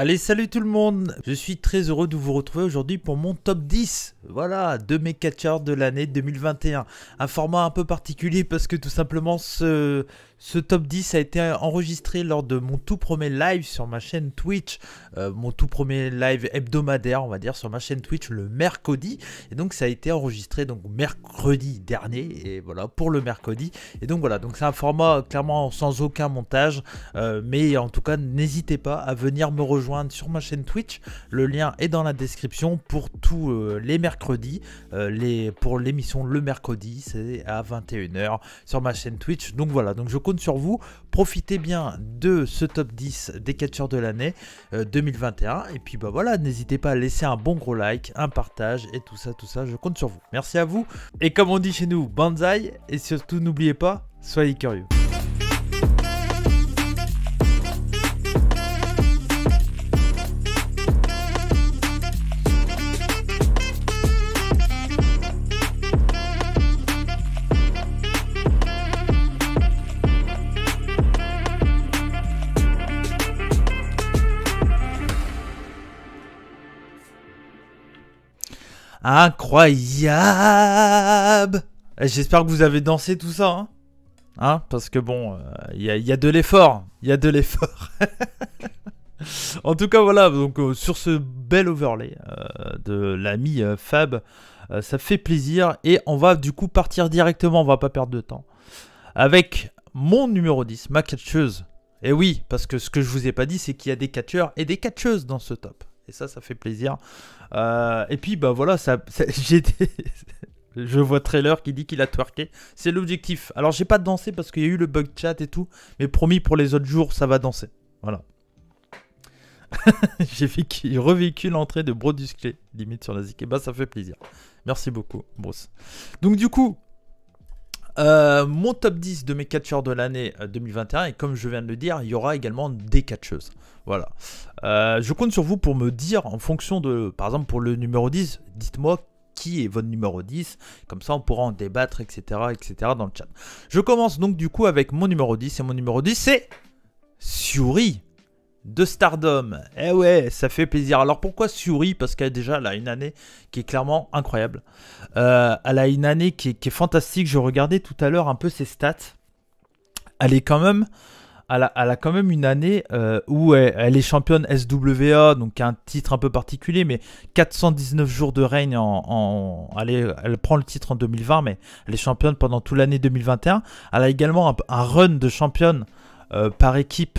Allez, salut tout le monde. Je suis très heureux de vous retrouver aujourd'hui pour mon top 10. Voilà, de mes catcheurs de l'année 2021. Un format un peu particulier parce que tout simplement ce top 10 a été enregistré lors de mon tout premier live sur ma chaîne Twitch. Mon tout premier live hebdomadaire, on va dire, sur ma chaîne Twitch le mercredi. Et donc ça a été enregistré donc mercredi dernier. Et voilà, pour le mercredi. Et donc voilà, donc c'est un format clairement sans aucun montage. Mais en tout cas, n'hésitez pas à venir me rejoindre sur ma chaîne Twitch. Le lien est dans la description pour tous les mercredis. Pour l'émission le mercredi, c'est à 21 h sur ma chaîne Twitch. Donc voilà, donc je compte sur vous. Profitez bien de ce top 10 des catcheurs de l'année 2021. Et puis bah voilà, n'hésitez pas à laisser un bon gros like, un partage et tout ça, je compte sur vous. Merci à vous. Et comme on dit chez nous, banzai. Et surtout, n'oubliez pas, soyez curieux. Incroyable! J'espère que vous avez dansé tout ça, hein, parce que bon, il y a de l'effort, En tout cas, voilà, donc sur ce bel overlay de l'ami Fab, ça fait plaisir. Et on va du coup partir directement, on va pas perdre de temps, avec mon numéro 10, ma catcheuse. Et oui, parce que ce que je vous ai pas dit, c'est qu'il y a des catcheurs et des catcheuses dans ce top. Et ça fait plaisir. Et puis, bah voilà, je vois Trailer qui dit qu'il a twerké. C'est l'objectif. Alors, j'ai pas dansé parce qu'il y a eu le bug chat et tout. Mais promis, pour les autres jours, ça va danser. Voilà. J'ai revécu l'entrée de Brodusclé, limite sur la zik. Et bah, ça fait plaisir. Merci beaucoup, Bruce. Donc, du coup, mon top 10 de mes catcheurs de l'année 2021, et comme je viens de le dire, il y aura également des catcheuses. Voilà. Je compte sur vous pour me dire, en fonction de, par exemple pour le numéro 10, dites-moi qui est votre numéro 10, comme ça on pourra en débattre, etc. dans le chat. Je commence donc du coup avec mon numéro 10, et mon numéro 10 c'est Syuri de Stardom. Eh ouais, ça fait plaisir. Alors pourquoi Syuri? Parce qu'elle elle a une année qui est clairement incroyable. Elle a une année qui est fantastique. Je regardais tout à l'heure un peu ses stats. Elle est quand même, elle a quand même une année où elle est championne SWA, donc un titre un peu particulier, mais 419 jours de règne elle prend le titre en 2020, mais elle est championne pendant toute l'année 2021. Elle a également un run de championne par équipe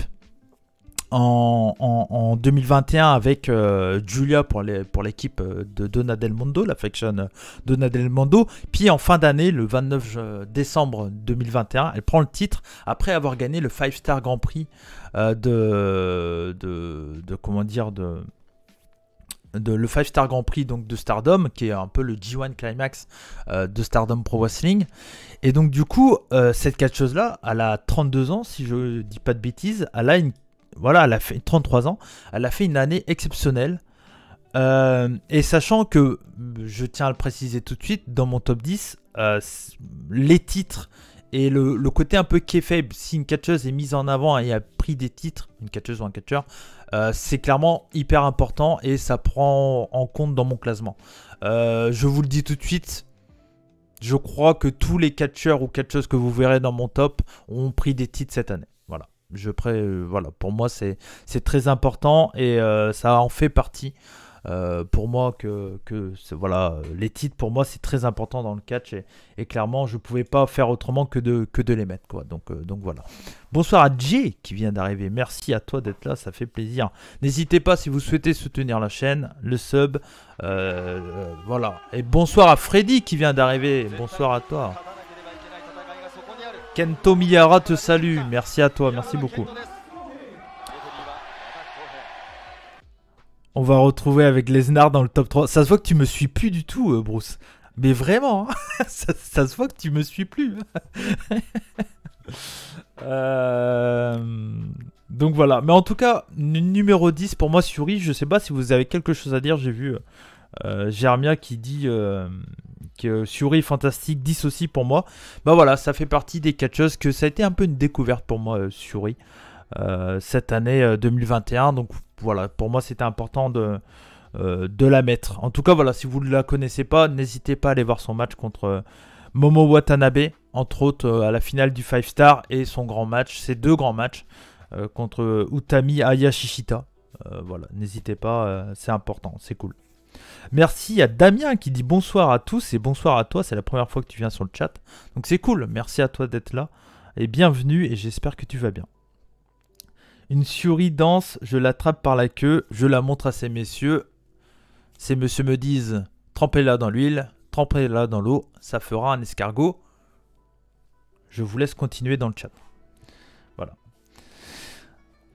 en 2021 avec Julia pour l'équipe de Donna Del Mondo, la faction Donna Del Mondo. Puis en fin d'année, le 29 décembre 2021, elle prend le titre après avoir gagné le 5-Star Grand Prix le 5-Star Grand Prix donc de Stardom, qui est un peu le G1 Climax de Stardom Pro Wrestling. Et donc du coup, cette catcheuse là, elle a 32 ans si je dis pas de bêtises. Elle a fait 33 ans, elle a fait une année exceptionnelle. Et sachant que, je tiens à le préciser tout de suite, dans mon top 10, les titres et le côté un peu kayfabe, si une catcheuse est mise en avant et a pris des titres, une catcheuse ou un catcheur, c'est clairement hyper important et ça prend en compte dans mon classement. Je vous le dis tout de suite, je crois que tous les catcheurs ou catcheuses que vous verrez dans mon top ont pris des titres cette année. Voilà. Voilà, pour moi c'est très important et ça en fait partie pour moi voilà, les titres pour moi c'est très important dans le catch et clairement je pouvais pas faire autrement que de les mettre quoi. Donc voilà. Bonsoir à Jay qui vient d'arriver, merci à toi d'être là, ça fait plaisir. N'hésitez pas si vous souhaitez soutenir la chaîne, le sub, voilà. Et bonsoir à Freddy qui vient d'arriver, bonsoir à toi. Kento Miyara te salue, merci à toi, merci beaucoup. On va retrouver avec Lesnar dans le top 3. Ça se voit que tu me suis plus du tout, Bruce. Mais vraiment, hein. ça se voit que tu me suis plus. Donc voilà, mais en tout cas, numéro 10 pour moi, Syuri, je sais pas si vous avez quelque chose à dire, j'ai vu Germia qui dit que Syuri fantastique, 10 aussi pour moi. Bah voilà, ça fait partie des catcheuses que ça a été un peu une découverte pour moi, Syuri. cette année 2021. Donc voilà, pour moi c'était important de la mettre. En tout cas, voilà, si vous ne la connaissez pas, n'hésitez pas à aller voir son match contre Momo Watanabe, entre autres à la finale du 5 Star, et son grand match, ses deux grands matchs contre Utami Hayashishita. Voilà, n'hésitez pas, c'est important, c'est cool. Merci à Damien qui dit bonsoir à tous et bonsoir à toi, c'est la première fois que tu viens sur le chat. Donc c'est cool, merci à toi d'être là et bienvenue et j'espère que tu vas bien. Une souris danse, je l'attrape par la queue, je la montre à ces messieurs. Ces messieurs me disent trempez-la dans l'huile, trempez-la dans l'eau, ça fera un escargot. Je vous laisse continuer dans le chat. Voilà.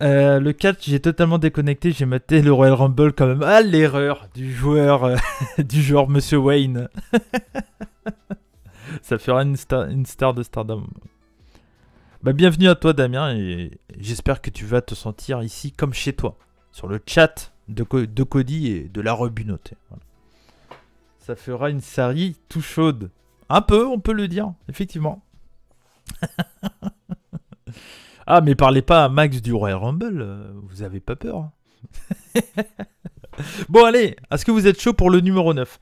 Le catch, j'ai totalement déconnecté, j'ai maté le Royal Rumble quand même. Ah, l'erreur du joueur, du joueur Monsieur Wayne. Ça fera une star de Stardom. Bah, bienvenue à toi Damien et j'espère que tu vas te sentir ici comme chez toi. Sur le chat de Cody et de la Rebunauté. Voilà. Ça fera une série tout chaude. Un peu, on peut le dire, effectivement. Ah, mais parlez pas à Max du Royal Rumble, vous avez pas peur. Bon, allez, est-ce que vous êtes chaud pour le numéro 9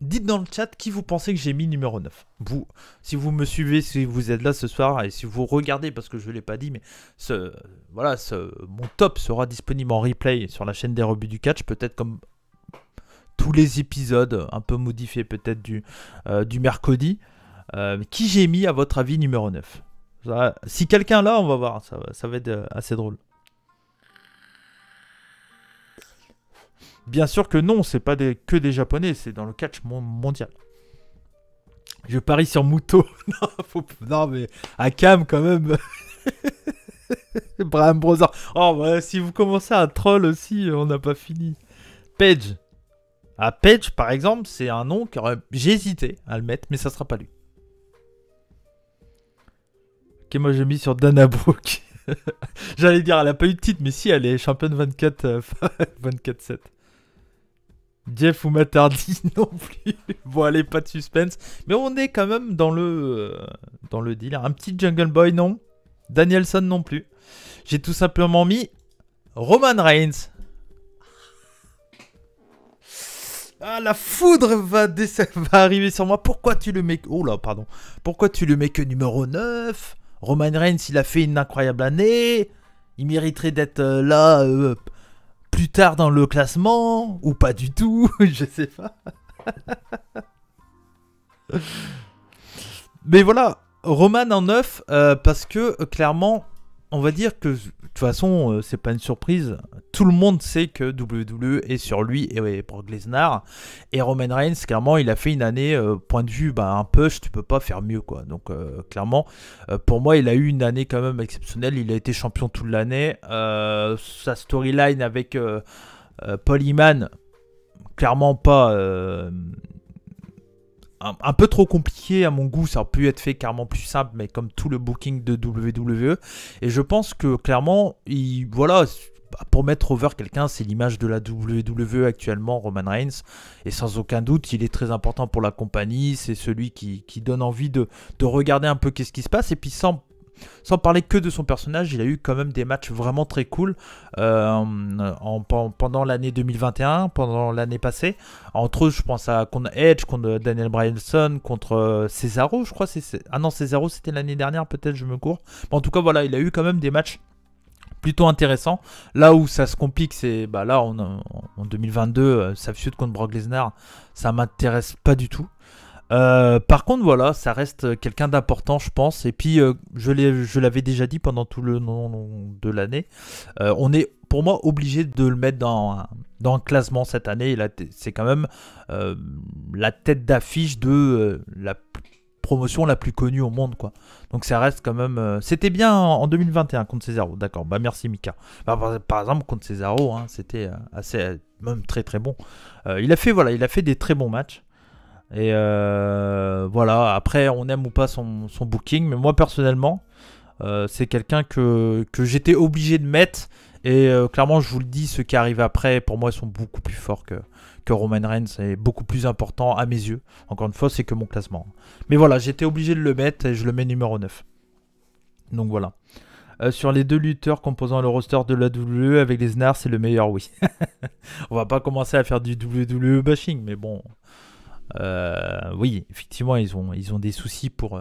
dites dans le chat qui vous pensez que j'ai mis numéro 9. Vous, si vous me suivez, si vous êtes là ce soir, et si vous regardez, parce que je ne l'ai pas dit, mais mon top sera disponible en replay sur la chaîne des rebuts du catch, peut-être comme tous les épisodes, un peu modifiés peut-être du mercredi. Qui j'ai mis, à votre avis, numéro 9 ? Si quelqu'un là, on va voir, ça va être assez drôle. Bien sûr que non, c'est pas que des japonais, c'est dans le catch mondial. Je parie sur Muto. Non, mais Akam quand même. Braham Brothers. Oh, bah, si vous commencez à troll aussi, on n'a pas fini. Page. Ah, Page, par exemple, c'est un nom que j'ai hésité à le mettre, mais ça sera pas lui. Ok, moi j'ai mis sur Dana Brooke. J'allais dire, elle a pas eu de titre, mais si, elle est championne 24-7. Jeff ou Matardi non plus. Bon, allez, pas de suspense. Mais on est quand même dans le deal. Un petit Jungle Boy, non. Danielson non plus. J'ai tout simplement mis Roman Reigns. Ah, la foudre va arriver sur moi. Pourquoi tu le mets... Oh là, pardon. Pourquoi tu le mets que numéro 9 ? Roman Reigns, il a fait une incroyable année. Il mériterait d'être là... plus tard dans le classement, ou pas du tout, je sais pas. Mais voilà, Roman en 9, parce que clairement, on va dire que de toute façon, c'est pas une surprise. Tout le monde sait que WWE est sur lui et Brock Lesnar. Et Roman Reigns, clairement, il a fait une année, point de vue, un push, tu peux pas faire mieux, quoi. Donc, clairement, pour moi, il a eu une année quand même exceptionnelle. Il a été champion toute l'année. Sa storyline avec Paul Heyman, clairement pas... un peu trop compliqué à mon goût, ça aurait pu être fait carrément plus simple, mais comme tout le booking de WWE. Et je pense que clairement, voilà, pour mettre over quelqu'un, c'est l'image de la WWE actuellement, Roman Reigns. Et sans aucun doute, il est très important pour la compagnie. C'est celui qui donne envie de regarder un peu qu'est-ce qui se passe. Et puis sans parler que de son personnage, il a eu quand même des matchs vraiment très cool pendant l'année 2021, pendant l'année passée. Entre autres, je pense à contre Edge, contre Daniel Bryanson, contre Cesaro, je crois. Ah non, Cesaro, c'était l'année dernière, peut-être, je me cours. Mais en tout cas, voilà, il a eu quand même des matchs plutôt intéressants. Là où ça se complique, c'est là, en 2022, sa feud contre Brock Lesnar, ça m'intéresse pas du tout. Par contre, voilà, ça reste quelqu'un d'important, je pense. Et puis, je l'avais déjà dit pendant tout le long de l'année. On est, pour moi, obligé de le mettre dans un classement cette année. C'est quand même la tête d'affiche de la promotion la plus connue au monde, quoi. Donc, ça reste quand même... c'était bien en 2021 contre Cesaro, d'accord. Bah, merci, Mika. Par exemple, contre Cesaro, hein, c'était assez, même très très bon. Il a fait des très bons matchs. Et voilà, après on aime ou pas son booking, mais moi personnellement c'est quelqu'un que j'étais obligé de mettre. Et clairement, je vous le dis, ceux qui arrivent après, pour moi, ils sont beaucoup plus forts que Roman Reigns, et beaucoup plus important à mes yeux. Encore une fois, c'est que mon classement. Mais voilà, j'étais obligé de le mettre et je le mets numéro 9. Donc voilà. Sur les deux lutteurs composant le roster de la WWE avec Lesnar, c'est le meilleur, oui. On va pas commencer à faire du WWE bashing, mais bon. Oui, effectivement, ils ont des soucis pour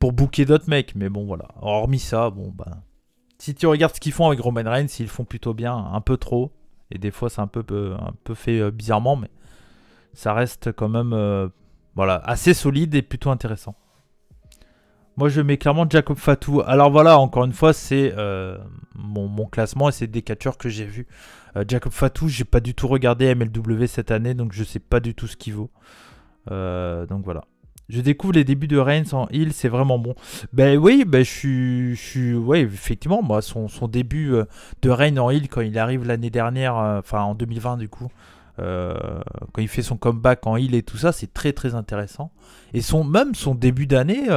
booker d'autres mecs. Mais bon, voilà. Hormis ça, bon, bah. Si tu regardes ce qu'ils font avec Roman Reigns, ils le font plutôt bien, un peu trop. Et des fois, c'est un peu fait bizarrement, mais ça reste quand même voilà, assez solide et plutôt intéressant. Moi, je mets clairement Jacob Fatu. Alors voilà, encore une fois, c'est mon classement et c'est des catcheurs que j'ai vus. Jacob Fatu, j'ai pas du tout regardé MLW cette année, donc je sais pas du tout ce qu'il vaut. Donc voilà. Je découvre les débuts de Reigns en heel, c'est vraiment bon. Ben oui, ben je suis, ouais, effectivement, moi, son début de Reigns en heel quand il arrive l'année dernière, enfin en 2020 du coup, quand il fait son comeback en heel et tout ça, c'est très très intéressant. Et même son début d'année,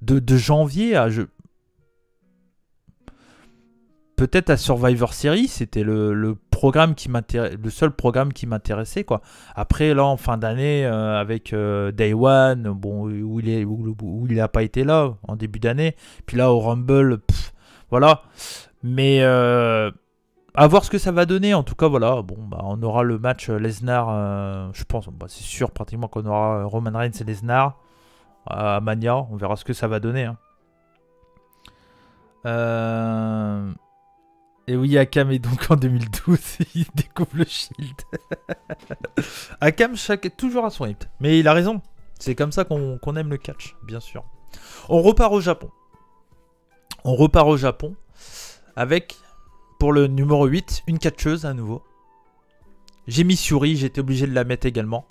de janvier à peut-être à Survivor Series, c'était le seul programme qui m'intéressait quoi. Après là en fin d'année avec Day One, bon où il a pas été là en début d'année, puis là au Rumble, voilà. Mais à voir ce que ça va donner. En tout cas voilà, bon bah on aura le match Lesnar, je pense, bah, c'est sûr pratiquement qu'on aura Roman Reigns et Lesnar à Mania. On verra ce que ça va donner. Hein. Et oui, Akam est donc en 2012, il découvre le Shield. Akam, toujours à son rythme. Mais il a raison, c'est comme ça qu'on aime le catch, bien sûr. On repart au Japon. Avec, pour le numéro 8, une catcheuse à nouveau. J'ai mis Syuri, j'étais obligé de la mettre également.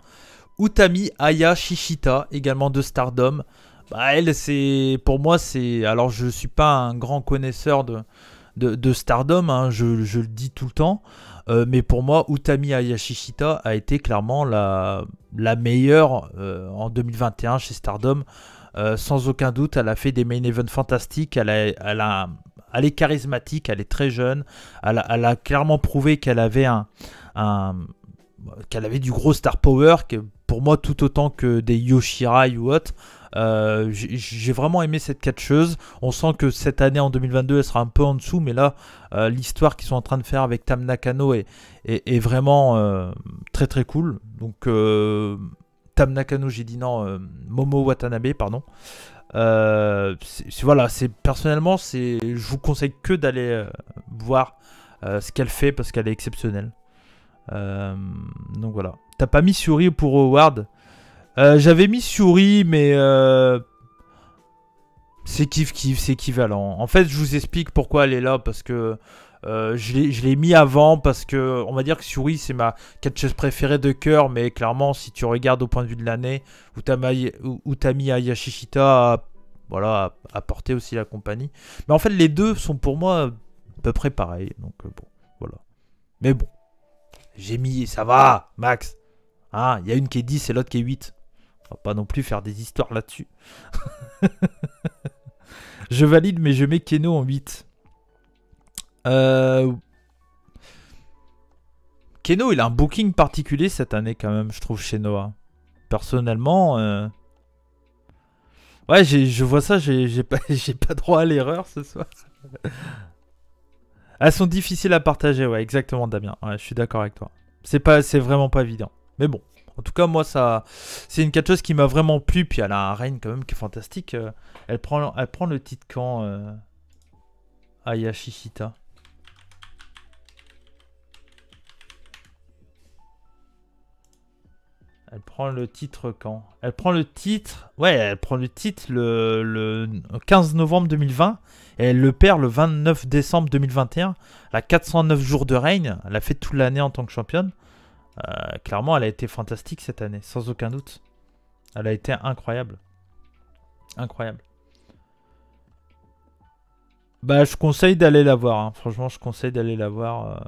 Utami Aya Shishita, également de Stardom. Bah, elle, c'est pour moi, c'est... Alors, je suis pas un grand connaisseur de Stardom, hein, je le dis tout le temps. Mais pour moi, Utami Aya Shishita a été clairement la meilleure en 2021 chez Stardom. Sans aucun doute, elle a fait des main events fantastiques. Elle est charismatique, elle est très jeune. Elle a clairement prouvé qu'elle avait qu'elle avait du gros star power, que pour moi tout autant que des Yoshirai ou autres. J'ai vraiment aimé cette catcheuse. On sent que cette année en 2022 elle sera un peu en dessous, mais là l'histoire qu'ils sont en train de faire avec Tam Nakano est vraiment très très cool. Donc Tam Nakano, j'ai dit non, Momo Watanabe, pardon. Voilà, personnellement, je vous conseille que d'aller voir ce qu'elle fait parce qu'elle est exceptionnelle. Donc voilà. T'as pas mis Syuri pour Howard? J'avais mis Syuri, mais c'est kiff, c'est équivalent. En fait, je vous explique pourquoi elle est là, parce que je l'ai mis avant, parce que on va dire que Syuri c'est ma catcheuse préférée de cœur, mais clairement, si tu regardes au point de vue de l'année, Utami Ayashishita voilà, a porté aussi la compagnie. Mais en fait, les deux sont pour moi à peu près pareils. Donc bon, voilà. Mais bon, j'ai mis, ça va, Max. Hein, il y a une qui est 10 et l'autre qui est 8. On va pas non plus faire des histoires là-dessus. Je valide, mais je mets Keno en 8. Keno, il a un booking particulier cette année quand même, je trouve, chez Noah. Personnellement, ouais, je vois ça, j'ai pas droit à l'erreur ce soir. Elles sont difficiles à partager, ouais, exactement, Damien. Ouais, je suis d'accord avec toi. C'est vraiment pas évident. Mais bon, en tout cas, moi, c'est une catcheuse qui m'a vraiment plu. Puis elle a un règne quand même qui est fantastique. Elle prend le titre quand Aya Shishita. Elle prend le titre quand? Elle prend le titre... Ouais, elle prend le titre le 15 novembre 2020. Et elle le perd le 29 décembre 2021. Elle a 409 jours de règne. Elle a fait toute l'année en tant que championne. Clairement, elle a été fantastique cette année, sans aucun doute. Elle a été incroyable. Incroyable. Bah, je conseille d'aller la voir. Hein. Franchement, je conseille d'aller la voir.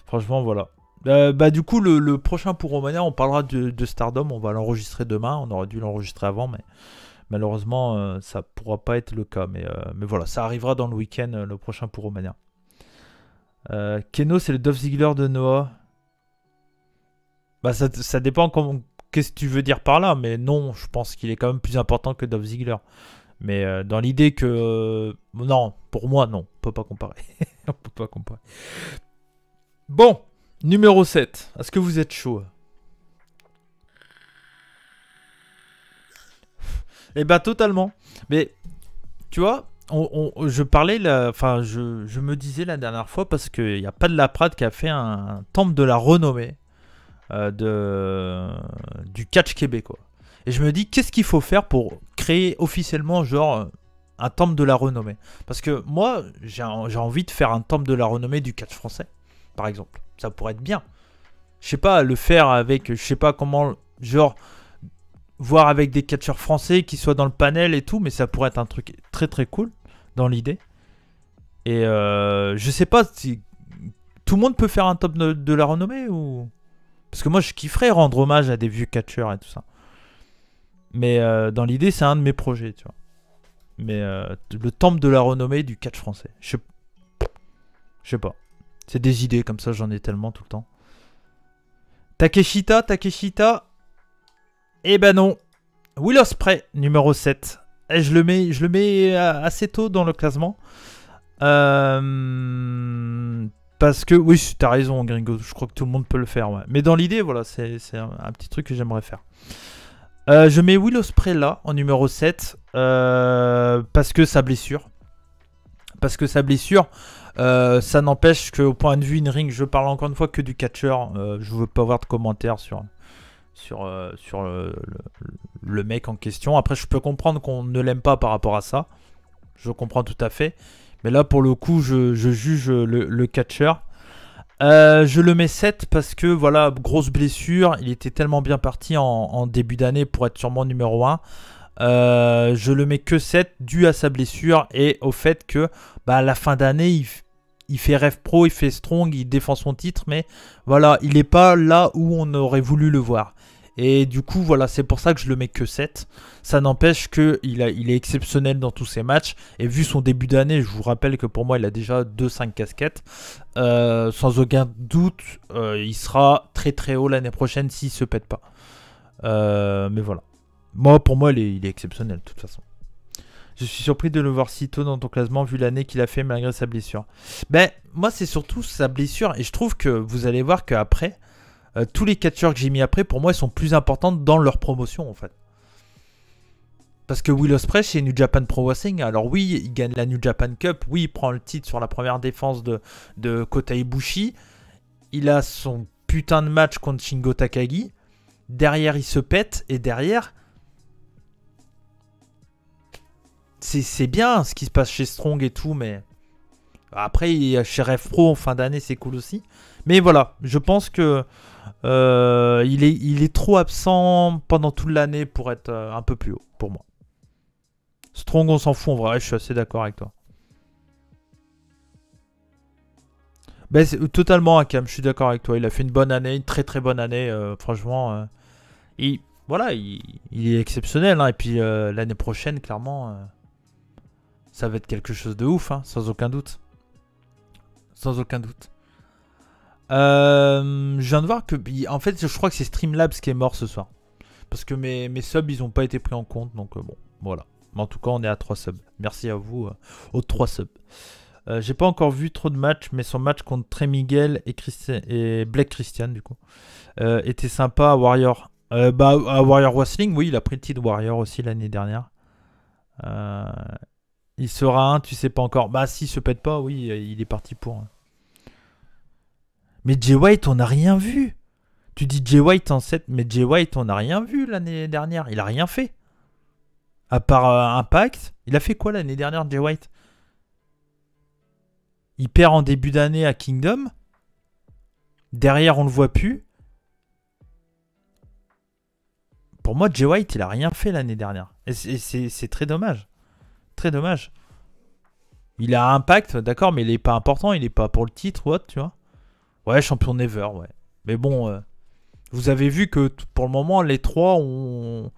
Franchement, voilà. Bah du coup le prochain pour Romania on parlera de Stardom, on va l'enregistrer demain, on aurait dû l'enregistrer avant mais malheureusement ça pourra pas être le cas, mais voilà, ça arrivera dans le week-end le prochain pour Romania. Keno c'est le Dolph Ziggler de Noah. Bah ça dépend qu'est-ce que tu veux dire par là, mais non, je pense qu'il est quand même plus important que Dolph Ziggler. Mais dans l'idée que... non, pour moi, non. On peut pas comparer. On peut pas comparer. Bon, numéro 7. Est-ce que vous êtes chaud? Eh ben, totalement. Mais, tu vois, je parlais, enfin, je me disais la dernière fois, parce qu'il n'y a pas de Laprade qui a fait un temple de la renommée du catch québécois. Et je me dis, qu'est-ce qu'il faut faire pour créer officiellement, genre, un temple de la renommée? Parce que moi, j'ai envie de faire un temple de la renommée du catch français, par exemple. Ça pourrait être bien. Je sais pas, le faire avec, je sais pas comment, genre, voir avec des catcheurs français qui soient dans le panel et tout, mais ça pourrait être un truc très très cool dans l'idée. Et je sais pas si tout le monde peut faire un top de la renommée ou... Parce que moi je kifferais rendre hommage à des vieux catcheurs et tout ça. Mais dans l'idée c'est un de mes projets, tu vois. Mais le temple de la renommée du catch français. Je sais pas. C'est des idées comme ça, j'en ai tellement tout le temps. Takeshita. Eh ben non. Will Ospreay, numéro 7. Et je le mets assez tôt dans le classement. Parce que, oui, t'as raison, Gringo. Je crois que tout le monde peut le faire. Ouais. Mais dans l'idée, voilà, c'est un petit truc que j'aimerais faire. Je mets Will Ospreay là, en numéro 7. Parce que sa blessure. Ça n'empêche qu'au point de vue in-ring, je parle encore une fois que du catcheur. Je veux pas avoir de commentaires sur le mec en question. Après, je peux comprendre qu'on ne l'aime pas par rapport à ça. Je comprends tout à fait. Mais là, pour le coup, je juge le catcheur. Je le mets 7 parce que, voilà, grosse blessure. Il était tellement bien parti en début d'année pour être sûrement numéro 1. Je le mets que 7 dû à sa blessure et au fait que, bah, à la fin d'année, il fait Rev Pro, il fait Strong, il défend son titre. Mais voilà, il n'est pas là où on aurait voulu le voir. Et du coup, voilà, c'est pour ça que je le mets que 7. Ça n'empêche qu'il est exceptionnel dans tous ses matchs. Et vu son début d'année, je vous rappelle que pour moi, il a déjà 2-5 casquettes. Sans aucun doute, il sera très très haut l'année prochaine s'il ne se pète pas. Mais voilà. Pour moi, il est exceptionnel de toute façon. Je suis surpris de le voir si tôt dans ton classement vu l'année qu'il a fait malgré sa blessure. Ben, moi, c'est surtout sa blessure. Et je trouve que vous allez voir qu'après... tous les catcheurs que j'ai mis après, pour moi, ils sont plus importants dans leur promotion, en fait. Parce que Will Ospreay, chez New Japan Pro Wrestling, alors oui, il gagne la New Japan Cup, oui, il prend le titre sur la première défense de Kota Ibushi, il a son putain de match contre Shingo Takagi, derrière, il se pète, et derrière, c'est bien ce qui se passe chez Strong et tout, mais après, chez Rev Pro, en fin d'année, c'est cool aussi. Mais voilà, je pense que il est trop absent pendant toute l'année pour être un peu plus haut, pour moi. Strong, on s'en fout en vrai, je suis assez d'accord avec toi. Ben, totalement, Akam, je suis d'accord avec toi. Il a fait une bonne année, une très très bonne année, franchement. Voilà, il est exceptionnel. Hein, et puis l'année prochaine, clairement, ça va être quelque chose de ouf, hein, sans aucun doute. Sans aucun doute. Je viens de voir que... En fait, je crois que c'est Streamlabs qui est mort ce soir. Parce que mes subs, ils n'ont pas été pris en compte. Donc bon, voilà. Mais en tout cas, on est à 3 subs. Merci à vous, aux 3 subs. J'ai pas encore vu trop de matchs, mais son match contre Trey Miguel et Blake Christian, du coup, était sympa à Warrior. À Warrior Wrestling, oui, il a pris le titre Warrior aussi l'année dernière. Il sera un, tu sais pas encore. Bah, s'il se pète pas, oui, il est parti pour... Mais Jay White, on n'a rien vu. Tu dis Jay White en 7, mais Jay White, on n'a rien vu l'année dernière. Il a rien fait. À part Impact. Il a fait quoi l'année dernière, Jay White? Il perd en début d'année à Kingdom. Derrière, on le voit plus. Pour moi, Jay White, il a rien fait l'année dernière. Et c'est très dommage. Très dommage. Il a Impact, d'accord, mais il est pas important. Il est pas pour le titre ou autre, tu vois. Ouais, champion Never, ouais. Mais bon, vous avez vu que pour le moment, les 3 ont...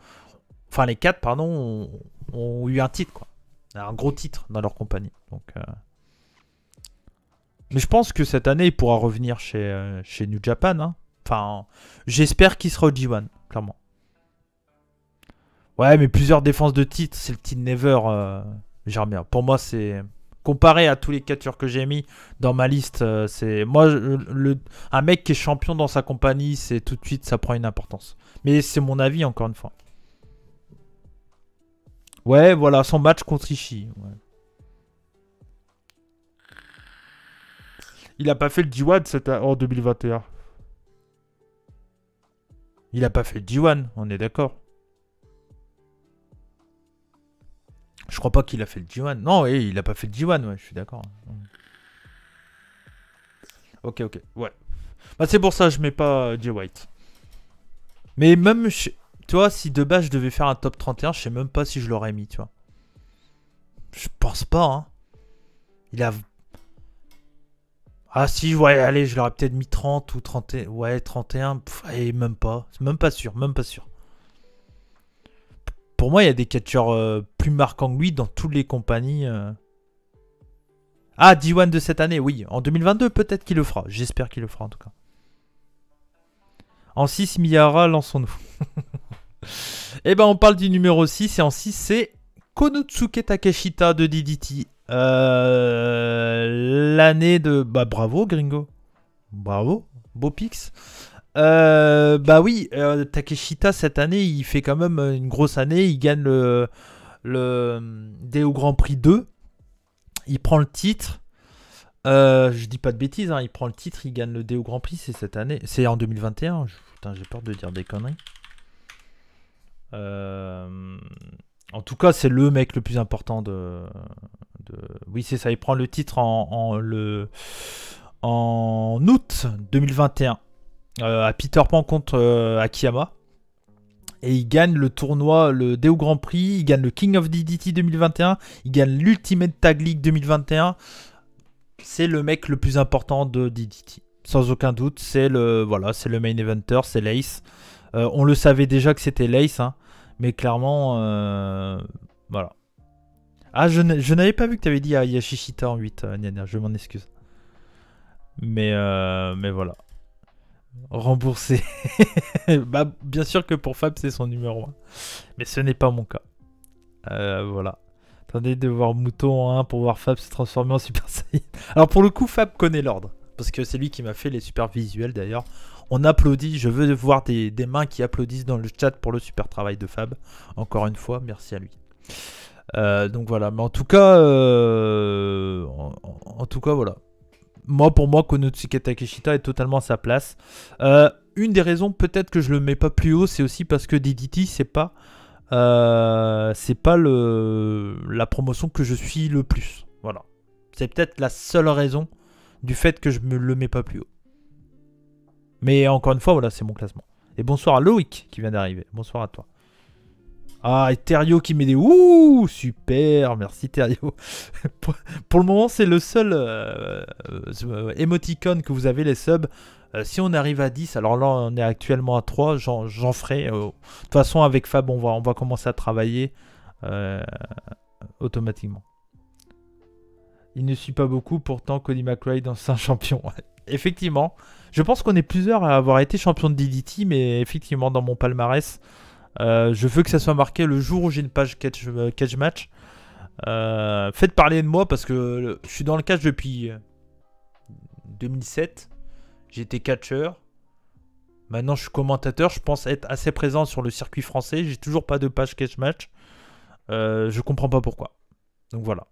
Enfin, les 4, pardon, ont eu un titre, quoi. Un gros titre dans leur compagnie. Donc, mais je pense que cette année, il pourra revenir chez New Japan. Hein. Enfin, j'espère qu'il sera au G1, clairement. Ouais, mais plusieurs défenses de titre, c'est le titre never. Germien. Pour moi, c'est. Comparé à tous les catcheurs que j'ai mis dans ma liste, c'est. Moi, un mec qui est champion dans sa compagnie, c'est tout de suite, ça prend une importance. Mais c'est mon avis, encore une fois. Ouais, voilà, son match contre Ishii. Ouais. Il a pas fait le G1 en 2021. Il a pas fait le G1, on est d'accord. Je crois pas qu'il a fait le G1. Non, oui, il a pas fait le G1, ouais, je suis d'accord. Ok, ouais. Bah c'est pour ça que je mets pas Jay White. Mais même, tu vois, si de base je devais faire un top 31, je sais même pas si je l'aurais mis, tu vois. Je pense pas, hein. Il a... Ah si, ouais, allez, je l'aurais peut-être mis 30 ou 31. Ouais, 31, et même pas. C'est même pas sûr, même pas sûr. Pour moi, il y a des catcheurs plus marquants que lui dans toutes les compagnies. Ah, D1 de cette année, oui. En 2022, peut-être qu'il le fera. J'espère qu'il le fera, en tout cas. En 6, Miyara, lançons-nous. Et ben, on parle du numéro 6. Et en 6, c'est Konosuke Takeshita de DDT. L'année de... Bah, bravo, gringo. Bravo. Beau pix. Bah oui, Takeshita, cette année, il fait quand même une grosse année. Il gagne le Deo Grand Prix 2. Il prend le titre. Je dis pas de bêtises, hein, il prend le titre, il gagne le Deo Grand Prix, c'est cette année. C'est en 2021. Putain, j'ai peur de dire des conneries. En tout cas, c'est le mec le plus important de... Oui, c'est ça, il prend le titre en août 2021 à Peter Pan contre Akiyama. Et il gagne le tournoi, le Deo Grand Prix, il gagne le King of DDT 2021, il gagne l'Ultimate Tag League 2021. C'est le mec le plus important de DDT. Sans aucun doute, c'est le main eventer, c'est l'Ace. On le savait déjà que c'était l'Ace, hein, mais clairement, voilà. Ah, je n'avais pas vu que tu avais dit à Yashishita en 8, Niania, je m'en excuse. Mais voilà. Remboursé. Bah, bien sûr que pour Fab, c'est son numéro 1. Mais ce n'est pas mon cas. Voilà. Attendez de voir Mouton en 1 pour voir Fab se transformer en Super Saiyan. Alors pour le coup, Fab connaît l'ordre. Parce que c'est lui qui m'a fait les super visuels d'ailleurs. On applaudit. Je veux voir des mains qui applaudissent dans le chat pour le super travail de Fab. Encore une fois, merci à lui. Donc voilà. Mais en tout cas, voilà. Pour moi, Konosuke Takeshita est totalement à sa place. Une des raisons peut-être que je le mets pas plus haut, c'est aussi parce que DDT, c'est pas la promotion que je suis le plus. Voilà. C'est peut-être la seule raison du fait que je me le mets pas plus haut. Mais encore une fois, voilà, c'est mon classement. Et bonsoir à Loïc qui vient d'arriver. Bonsoir à toi. Ah, et Terio qui met des ouh, super, merci Terio. Pour le moment, c'est le seul émoticône que vous avez, les subs. Si on arrive à 10, alors là, on est actuellement à 3, j'en ferai. De toute façon, avec Fab, on va commencer à travailler automatiquement. Il ne suit pas beaucoup, pourtant, Cody McRae dans un champion. Effectivement, je pense qu'on est plusieurs à avoir été champion de DDT, mais effectivement, dans mon palmarès, je veux que ça soit marqué le jour où j'ai une page catch match. Faites parler de moi parce que je suis dans le catch depuis 2007. J'étais catcheur. Maintenant je suis commentateur. Je pense être assez présent sur le circuit français. J'ai toujours pas de page catch match. Je comprends pas pourquoi. Donc voilà.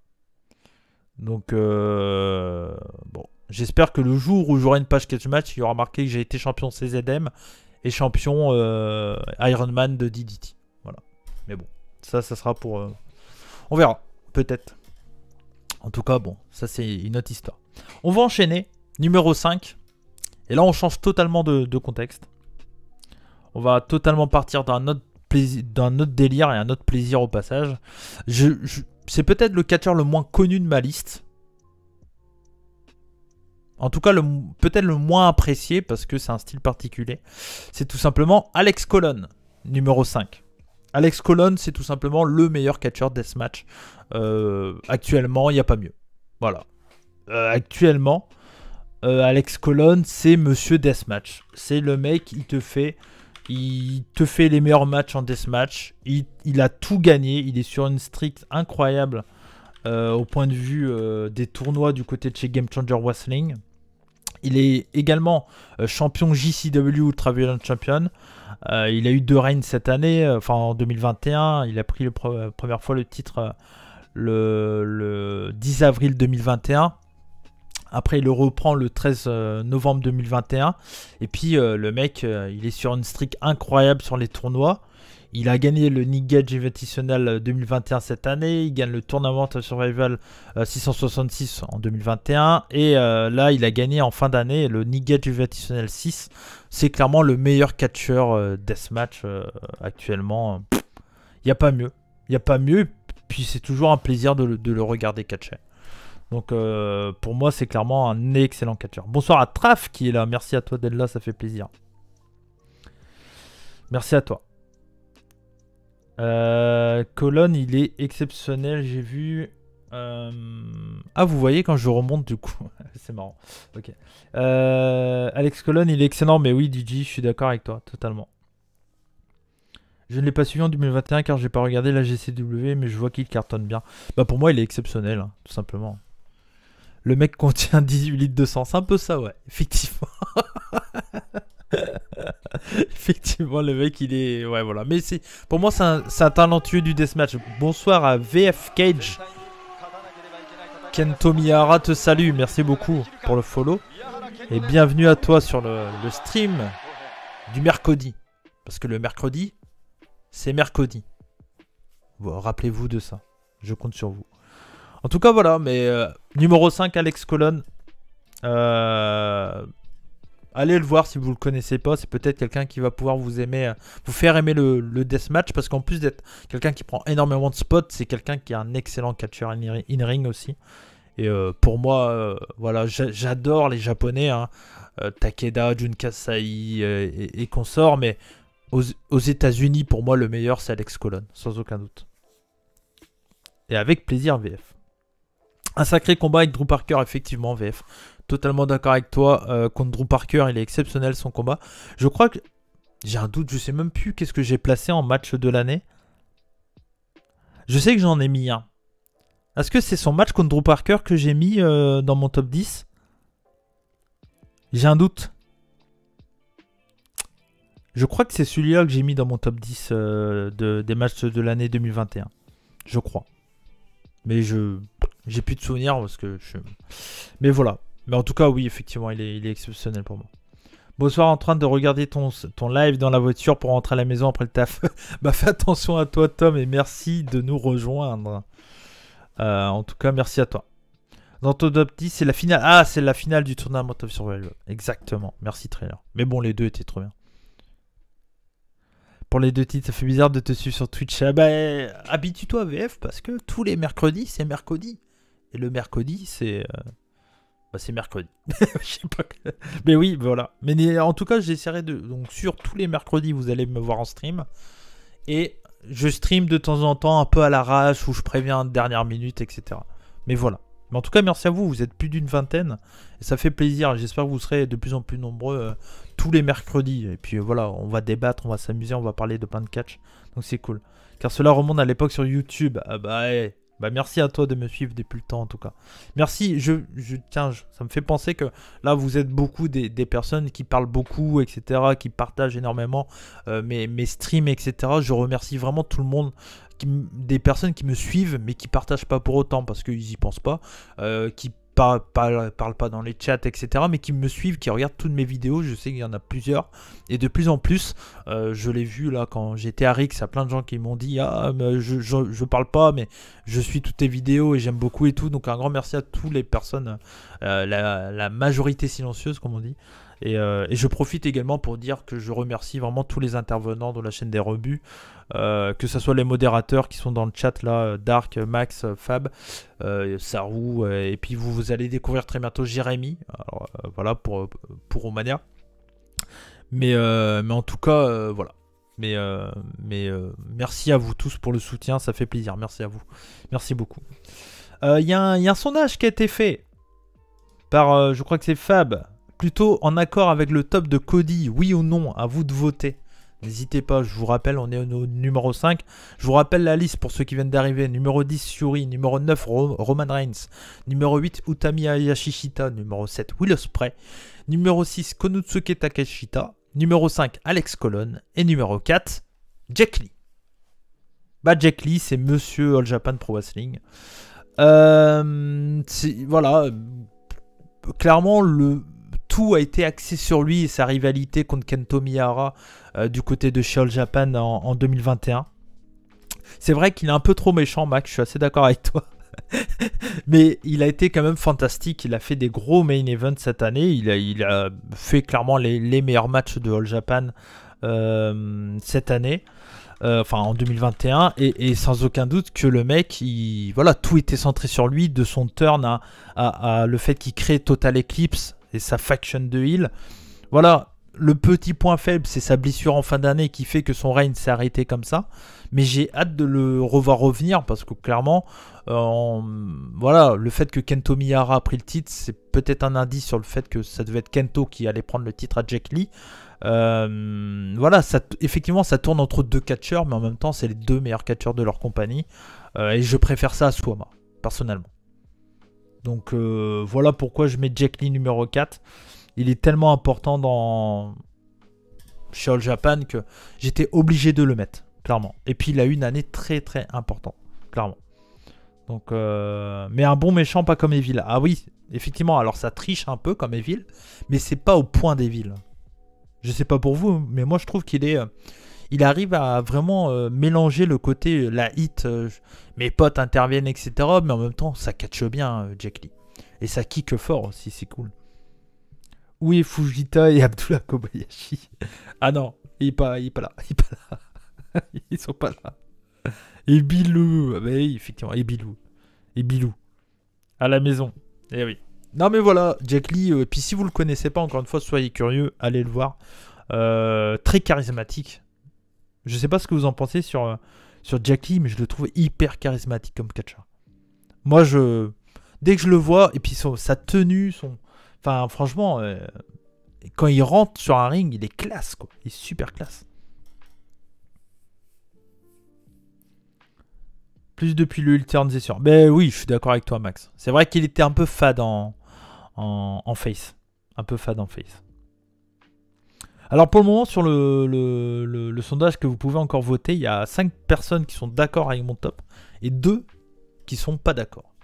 Donc bon. J'espère que le jour où j'aurai une page catch match, il y aura marqué que j'ai été champion CZM et champion Ironman de DDT. Voilà. Mais bon, ça sera pour... On verra, peut-être. En tout cas, bon, ça c'est une autre histoire. On va enchaîner. Numéro 5. Et là, on change totalement de contexte. On va totalement partir d'un autre délire et un autre plaisir au passage. C'est peut-être le catcheur le moins connu de ma liste. En tout cas, peut-être le moins apprécié parce que c'est un style particulier. C'est tout simplement Alex Colon, numéro 5. Alex Colon, c'est tout simplement le meilleur catcheur deathmatch. Actuellement, il n'y a pas mieux. Voilà. Actuellement, Alex Colon, c'est Monsieur Deathmatch. C'est le mec qui te fait Il te fait les meilleurs matchs en deathmatch. Il a tout gagné. Il est sur une streak incroyable au point de vue des tournois du côté de chez Game Changer Wrestling. Il est également champion JCW Ultra Violent Champion. Il a eu 2 reigns cette année, enfin en 2021. Il a pris la première fois le titre le 10 avril 2021. Après, il le reprend le 13 novembre 2021. Et puis, le mec, il est sur une streak incroyable sur les tournois. Il a gagné le Nick Gage Invitational 2021 cette année. Il gagne le Tournament of Survival 666 en 2021. Et là, il a gagné en fin d'année le Nick Gage Invitational 6. C'est clairement le meilleur catcheur deathmatch actuellement. Il n'y a pas mieux. Il n'y a pas mieux. Puis c'est toujours un plaisir de le regarder catcher. Donc pour moi, c'est clairement un excellent catcheur. Bonsoir à Traf qui est là. Merci à toi d'être là, ça fait plaisir. Merci à toi. Colonne, il est exceptionnel, j'ai vu. Ah, vous voyez quand je remonte du coup. C'est marrant. Ok. Alex Colonne, il est excellent, mais oui, DJ, je suis d'accord avec toi, totalement. Je ne l'ai pas suivi en 2021 car j'ai pas regardé la GCW, mais je vois qu'il cartonne bien. Bah pour moi, il est exceptionnel, hein, tout simplement. Le mec contient 18 litres de sang, c'est un peu ça, ouais, effectivement. Effectivement, le mec, il est... Ouais, voilà. Mais pour moi, c'est un talentueux du deathmatch. Bonsoir à VF Cage. Kento Miyahara te salue. Merci beaucoup pour le follow. Et bienvenue à toi sur le stream du mercredi. Parce que le mercredi, c'est mercredi. Bon, rappelez-vous de ça. Je compte sur vous. En tout cas, voilà. Mais numéro 5, Alex Colon. Allez le voir si vous ne le connaissez pas. C'est peut-être quelqu'un qui va pouvoir vous faire aimer le deathmatch. Parce qu'en plus d'être quelqu'un qui prend énormément de spots, c'est quelqu'un qui a un excellent catcheur in-ring aussi. Et pour moi, voilà, j'adore les Japonais. Hein, Takeda, Jun Kasai et consorts. Mais aux États-Unis, pour moi, le meilleur, c'est Alex Colon. Sans aucun doute. Et avec plaisir, VF. Un sacré combat avec Drew Parker, effectivement, VF. Totalement d'accord avec toi. Contre Drew Parker, il est exceptionnel son combat. Je crois que... J'ai un doute, je sais même plus qu'est-ce que j'ai placé en match de l'année. Je sais que j'en ai mis un. Est-ce que c'est son match contre Drew Parker que j'ai mis dans mon top 10? J'ai un doute. Je crois que c'est celui-là que j'ai mis dans mon top 10 des matchs de l'année 2021. Je crois. Mais j'ai plus de souvenirs parce que Mais voilà. Mais en tout cas, oui, effectivement, il est exceptionnel pour moi. Bonsoir, en train de regarder ton live dans la voiture pour rentrer à la maison après le taf. Bah, fais attention à toi, Tom, et merci de nous rejoindre. En tout cas, merci à toi. Dans ton top 10, c'est la finale. Ah, c'est la finale du Tournament of Survival. Exactement. Merci, trailer. Mais bon, les deux étaient trop bien. Pour les deux titres, ça fait bizarre de te suivre sur Twitch. Ah bah, habitue-toi à VF parce que tous les mercredis, c'est mercredi. Et le mercredi, c'est... Bah, c'est mercredi. Je sais pas. Mais oui, voilà. Mais en tout cas, j'essaierai de... Donc, sur tous les mercredis, vous allez me voir en stream. Et je stream de temps en temps, un peu à l'arrache, où je préviens de dernière minute, etc. Mais voilà. Mais en tout cas, merci à vous. Vous êtes plus d'une vingtaine. Et ça fait plaisir. J'espère que vous serez de plus en plus nombreux tous les mercredis. Et puis voilà, on va débattre, on va s'amuser, on va parler de plein de catch. Donc c'est cool. Car cela remonte à l'époque sur YouTube. Ah bah, hey. Bah merci à toi de me suivre depuis le temps en tout cas. Merci, tiens, ça me fait penser que là vous êtes beaucoup des personnes qui parlent beaucoup, etc., qui partagent énormément mes streams, etc. Je remercie vraiment tout le monde, des personnes qui me suivent mais qui partagent pas pour autant parce qu'ils y pensent pas, qui parlent pas dans les chats, etc., mais qui me suivent, qui regardent toutes mes vidéos. Je sais qu'il y en a plusieurs et de plus en plus, je l'ai vu là quand j'étais à Rix, il y a plein de gens qui m'ont dit ah mais je parle pas mais je suis toutes tes vidéos et j'aime beaucoup et tout. Donc un grand merci à toutes les personnes, la majorité silencieuse comme on dit. Et je profite également pour dire que je remercie vraiment tous les intervenants de la chaîne des rebuts, que ce soit les modérateurs qui sont dans le chat là, Dark, Max, Fab, Sarou, et puis vous allez découvrir très bientôt Jérémy, alors, voilà pour Romania. Mais en tout cas, voilà. Mais merci à vous tous pour le soutien, ça fait plaisir, merci à vous. Merci beaucoup. Il y a un sondage qui a été fait par, je crois que c'est Fab, plutôt en accord avec le top de Cody, oui ou non, à vous de voter. N'hésitez pas, je vous rappelle, on est au numéro 5. Je vous rappelle la liste pour ceux qui viennent d'arriver. Numéro 10, Yuri. Numéro 9, Roman Reigns. Numéro 8, Utami Yashishita. Numéro 7, Will Ospreay. Numéro 6, Konosuke Takeshita. Numéro 5, Alex Colon. Et numéro 4, Jack Lee. Bah, Jack Lee, c'est Monsieur All Japan Pro Wrestling. Voilà. Clairement, tout a été axé sur lui et sa rivalité contre Kento Miyahara du côté de chez All Japan en 2021. C'est vrai qu'il est un peu trop méchant, Max, je suis assez d'accord avec toi. Mais il a été quand même fantastique. Il a fait des gros main events cette année. Il a fait clairement les meilleurs matchs de All Japan cette année. Enfin en 2021. Et sans aucun doute que le mec, voilà, tout était centré sur lui. De son turn à le fait qu'il crée Total Eclipse et sa faction de heel. Voilà, le petit point faible, c'est sa blessure en fin d'année qui fait que son règne s'est arrêté comme ça. Mais j'ai hâte de le revoir revenir parce que clairement, voilà, le fait que Kento Miyahara a pris le titre, c'est peut-être un indice sur le fait que ça devait être Kento qui allait prendre le titre à Jack Lee. Voilà, effectivement, ça tourne entre deux catcheurs, mais en même temps, c'est les deux meilleurs catcheurs de leur compagnie. Et je préfère ça à Suwama, personnellement. Donc voilà pourquoi je mets Jack Lee numéro 4. Il est tellement important chez All Japan que j'étais obligé de le mettre, clairement. Et puis il a eu une année très très importante, clairement. Donc, mais un bon méchant, pas comme Evil. Ah oui, effectivement, alors ça triche un peu comme Evil, mais c'est pas au point d'Evil. Je sais pas pour vous, mais moi je trouve il arrive à vraiment mélanger le côté, la hit, mes potes interviennent, etc. Mais en même temps, ça catche bien Jack Lee. Et ça kick fort aussi, c'est cool. Oui, Fujita et Abdullah Kobayashi. Ah non, il est pas là. Il est pas là. Ils sont pas là. Et Bilou. Bah oui, effectivement, et Bilou. Et Bilou. À la maison. Eh oui. Non mais voilà, Jack Lee, puis si vous le connaissez pas, encore une fois, soyez curieux, allez le voir. Très charismatique. Je sais pas ce que vous en pensez sur Jack Lee, mais je le trouve hyper charismatique comme catcheur. Moi, dès que je le vois, et puis sa tenue, enfin franchement, quand il rentre sur un ring, il est classe, quoi. Il est super classe. Plus depuis le Ultimate Zessure. Ben oui, je suis d'accord avec toi, Max. C'est vrai qu'il était un peu fade en face. Un peu fade en face. Alors pour le moment, sur le sondage que vous pouvez encore voter, il y a 5 personnes qui sont d'accord avec mon top et 2 qui sont pas d'accord.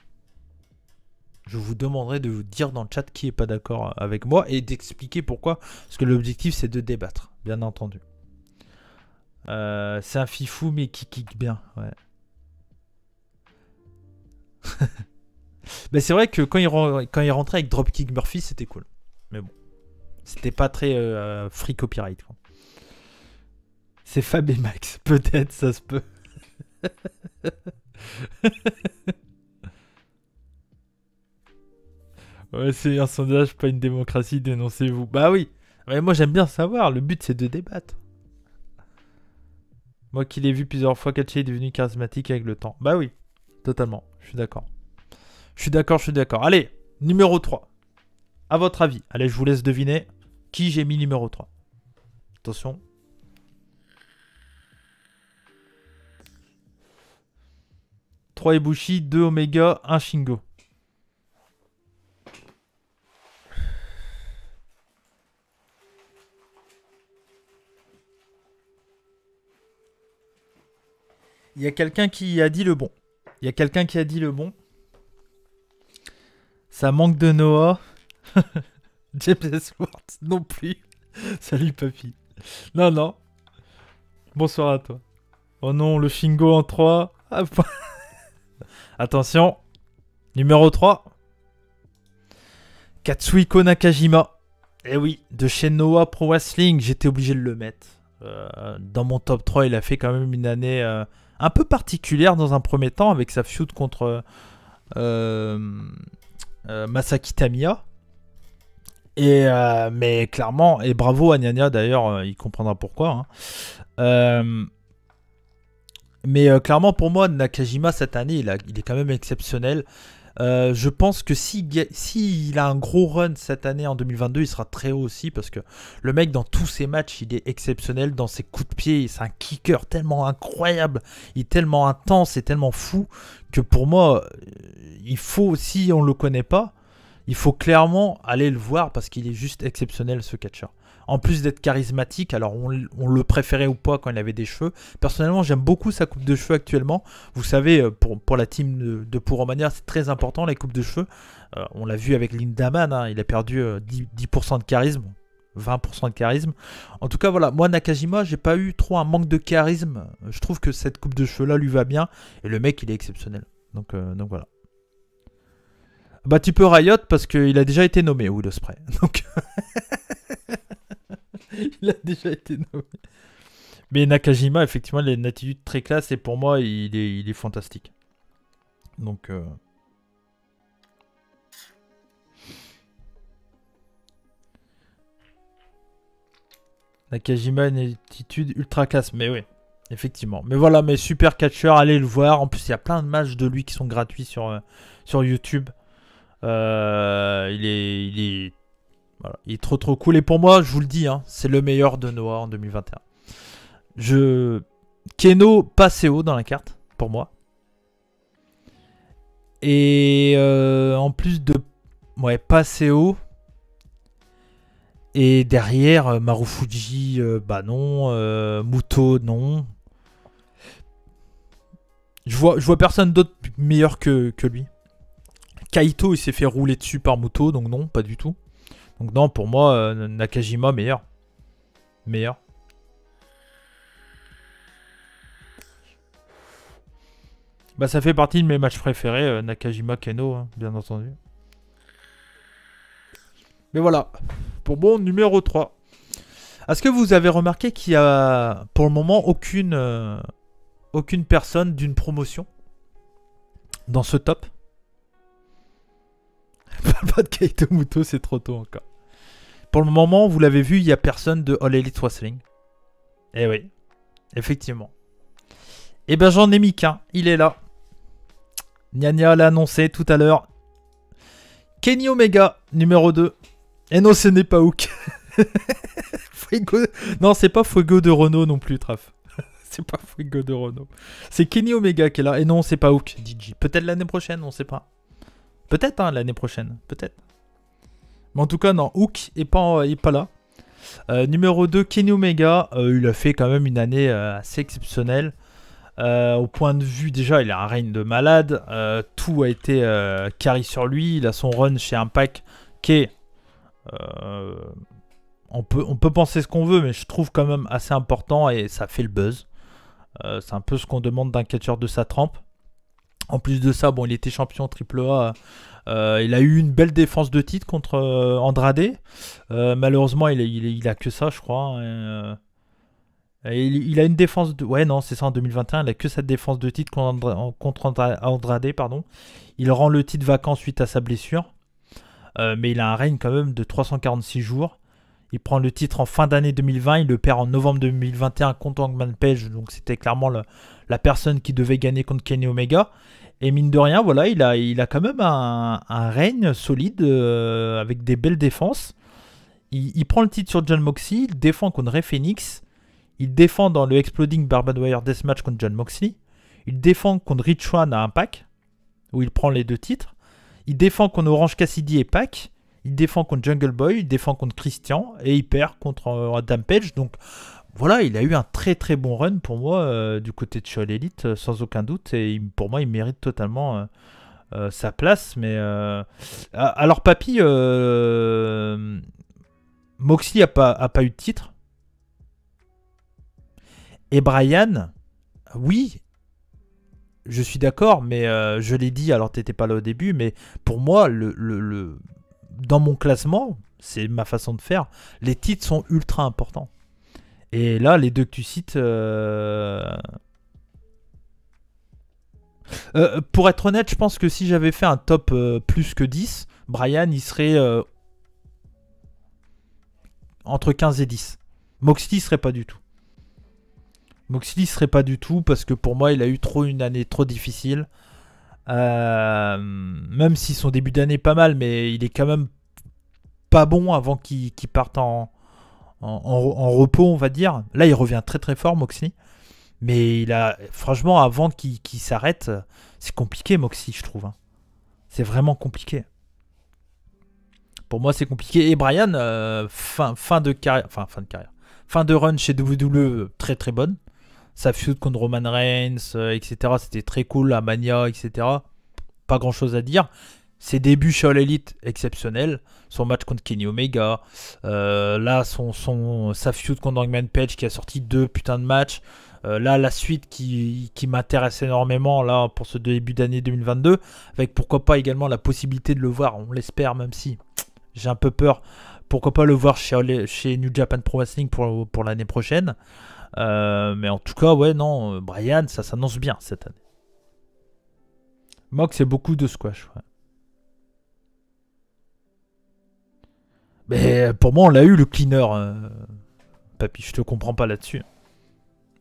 Je vous demanderai de vous dire dans le chat qui est pas d'accord avec moi et d'expliquer pourquoi. Parce que l'objectif, c'est de débattre, bien entendu. C'est un fifou, mais qui kick bien. Ouais. Mais c'est vrai que quand il rentrait avec Dropkick Murphy, c'était cool. Mais bon. C'était pas très free copyright, quoi. C'est Fab et Max. Peut-être, ça se peut. Ouais, c'est un sondage, pas une démocratie, dénoncez-vous. Bah oui. Mais moi, j'aime bien savoir. Le but, c'est de débattre. Moi qui l'ai vu plusieurs fois, Catchy est devenu charismatique avec le temps. Bah oui. Totalement. Je suis d'accord. Je suis d'accord. Allez, numéro 3. À votre avis. Allez, je vous laisse deviner qui j'ai mis numéro 3. Attention. « 3 Ibushi, 2 Omega, 1 Shingo. » Il y a quelqu'un qui a dit le bon. Ça manque de Noah. James Ellsworth non plus. Salut papy. Non. Bonsoir à toi. Oh non, le Shingo en 3. Attention. Numéro 3. Katsuhiko Nakajima. Eh oui, de chez Noah Pro Wrestling. J'étais obligé de le mettre. Dans mon top 3, il a fait quand même une année un peu particulière dans un premier temps avec sa feud contre Masaki Tamiya. Mais clairement, et bravo à Nyanya d'ailleurs, il comprendra pourquoi. Hein. Mais clairement pour moi, Nakajima cette année, il est quand même exceptionnel. Je pense que si il a un gros run cette année en 2022, il sera très haut aussi parce que le mec dans tous ses matchs, il est exceptionnel dans ses coups de pied. C'est un kicker tellement incroyable, il est tellement intense et tellement fou que pour moi, il faut, si on le connaît pas, il faut clairement aller le voir parce qu'il est juste exceptionnel ce catcheur. En plus d'être charismatique, alors on le préférait ou pas quand il avait des cheveux. Personnellement, j'aime beaucoup sa coupe de cheveux actuellement. Vous savez, pour la team de Puromania, c'est très important les coupes de cheveux. On l'a vu avec Lindaman, hein, il a perdu 10% de charisme, 20% de charisme. En tout cas, voilà, moi Nakajima, j'ai pas eu trop un manque de charisme. Je trouve que cette coupe de cheveux là lui va bien et le mec il est exceptionnel. Donc voilà. Bah tu peux Riot parce qu'il a déjà été nommé Will Ospreay. Donc il a déjà été nommé. Mais Nakajima, effectivement, il a une attitude très classe et pour moi, il est fantastique. Donc Nakajima a une attitude ultra classe. Mais oui, effectivement. Mais voilà, mais super catcheur, allez le voir. En plus, il y a plein de matchs de lui qui sont gratuits sur YouTube. Voilà, il est trop cool. Et pour moi, je vous le dis, hein, c'est le meilleur de Noah en 2021. Keno pas assez haut dans la carte, pour moi. Et en plus de... Ouais, pas assez haut. Et derrière, Marufuji, bah non. Muto, non. Je vois personne d'autre meilleur que lui. Kaito, il s'est fait rouler dessus par Muto, donc non, pas du tout. Donc non, pour moi, Nakajima, meilleur. Meilleur. Bah ça fait partie de mes matchs préférés, Nakajima Keno, hein, bien entendu. Mais voilà, pour mon numéro 3. Est-ce que vous avez remarqué qu'il y a pour le moment aucune personne d'une promotion dans ce top? Parle pas de Kaito Muto, c'est trop tôt encore. Pour le moment, vous l'avez vu, il n'y a personne de All Elite Wrestling. Eh oui, effectivement. Eh ben j'en ai mis qu'un, il est là. Nya l'a annoncé tout à l'heure. Kenny Omega, numéro 2. Et non, ce n'est pas Hook. Fuego... Non, c'est pas Fuego de Renault non plus, Traf. C'est pas Fuego de Renault. C'est Kenny Omega qui est là. Et non, c'est pas Hook, DJ. Peut-être l'année prochaine, on sait pas. Peut-être hein, l'année prochaine, peut-être. Mais en tout cas, non, Hook est pas là. Numéro 2, Kenny Omega. Il a fait quand même une année assez exceptionnelle. Au point de vue, déjà, il a un règne de malade. Tout a été carry sur lui. Il a son run chez Impact qui est... on peut penser ce qu'on veut, mais je trouve quand même assez important et ça fait le buzz. C'est un peu ce qu'on demande d'un catcheur de sa trempe. En plus de ça, bon, il était champion AAA. Il a eu une belle défense de titre contre Andrade. Malheureusement, il a que ça, je crois. Il a une défense de... Ouais, non, c'est ça en 2021. Il a que cette défense de titre contre Andrade, pardon. Il rend le titre vacant suite à sa blessure. Mais il a un règne quand même de 346 jours. Il prend le titre en fin d'année 2020. Il le perd en novembre 2021 contre Hangman Page. Donc c'était clairement la personne qui devait gagner contre Kenny Omega. Et mine de rien, voilà, il a quand même un règne solide avec des belles défenses. Il prend le titre sur Jon Moxley. Il défend contre Rey Fenix. Il défend dans le Exploding Barbed Wire Deathmatch contre Jon Moxley. Il défend contre Rich Swann à Impact, où il prend les 2 titres. Il défend contre Orange Cassidy et Pac. Il défend contre Jungle Boy. Il défend contre Christian. Et il perd contre Adam Page. Donc voilà, il a eu un très très bon run pour moi du côté de All Elite, sans aucun doute. Et pour moi, il mérite totalement sa place. Mais alors, Papy, Moxley a pas eu de titre. Et Brian, oui, je suis d'accord, mais je l'ai dit, alors t'étais pas là au début, mais pour moi, dans mon classement, c'est ma façon de faire, les titres sont ultra importants. Et là, les 2 que tu cites, pour être honnête, je pense que si j'avais fait un top plus que 10, Brian, il serait entre 15 et 10. Moxley serait pas du tout. Moxley serait pas du tout parce que pour moi il a eu une année trop difficile. Même si son début d'année est pas mal, mais il est quand même pas bon avant qu'il parte en repos, on va dire. Là, il revient très très fort, Moxley. Mais franchement, avant qu'il s'arrête, c'est compliqué, Moxley, je trouve. Hein. C'est vraiment compliqué. Pour moi, c'est compliqué. Et Brian, fin de carrière. Fin de run chez WWE, très très bonne. Sa feud contre Roman Reigns, etc. C'était très cool, la Mania, etc. Pas grand chose à dire. Ses débuts chez All Elite, exceptionnels. Son match contre Kenny Omega. Là, sa feud contre Hangman Page qui a sorti 2 putains de matchs. Là, la suite qui m'intéresse énormément là pour ce début d'année 2022. Avec pourquoi pas également la possibilité de le voir, on l'espère, même si j'ai un peu peur. Pourquoi pas le voir chez New Japan Pro Wrestling pour l'année prochaine. Mais en tout cas, ouais, non, Brian, ça s'annonce bien cette année. Mox, c'est beaucoup de squash. Ouais. Mais pour moi, on l'a eu le cleaner. Papy, je te comprends pas là-dessus.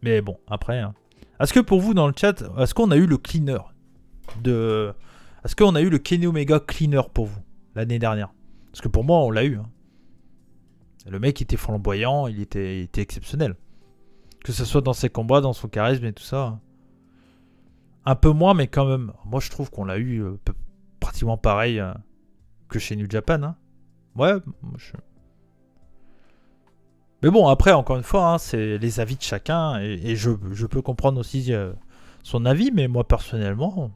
Mais bon, après. Hein. Est-ce que pour vous, dans le chat, est-ce qu'on a eu le cleaner Est-ce qu'on a eu le Kenny Omega cleaner pour vous l'année dernière? Parce que pour moi, on l'a eu. Hein. Le mec était flamboyant, il était exceptionnel. Que ce soit dans ses combats, dans son charisme et tout ça. Un peu moins, mais quand même. Moi, je trouve qu'on l'a eu pratiquement pareil que chez New Japan. Hein. Ouais, mais bon, après, encore une fois, hein, c'est les avis de chacun. Et je peux comprendre aussi son avis, mais moi, personnellement...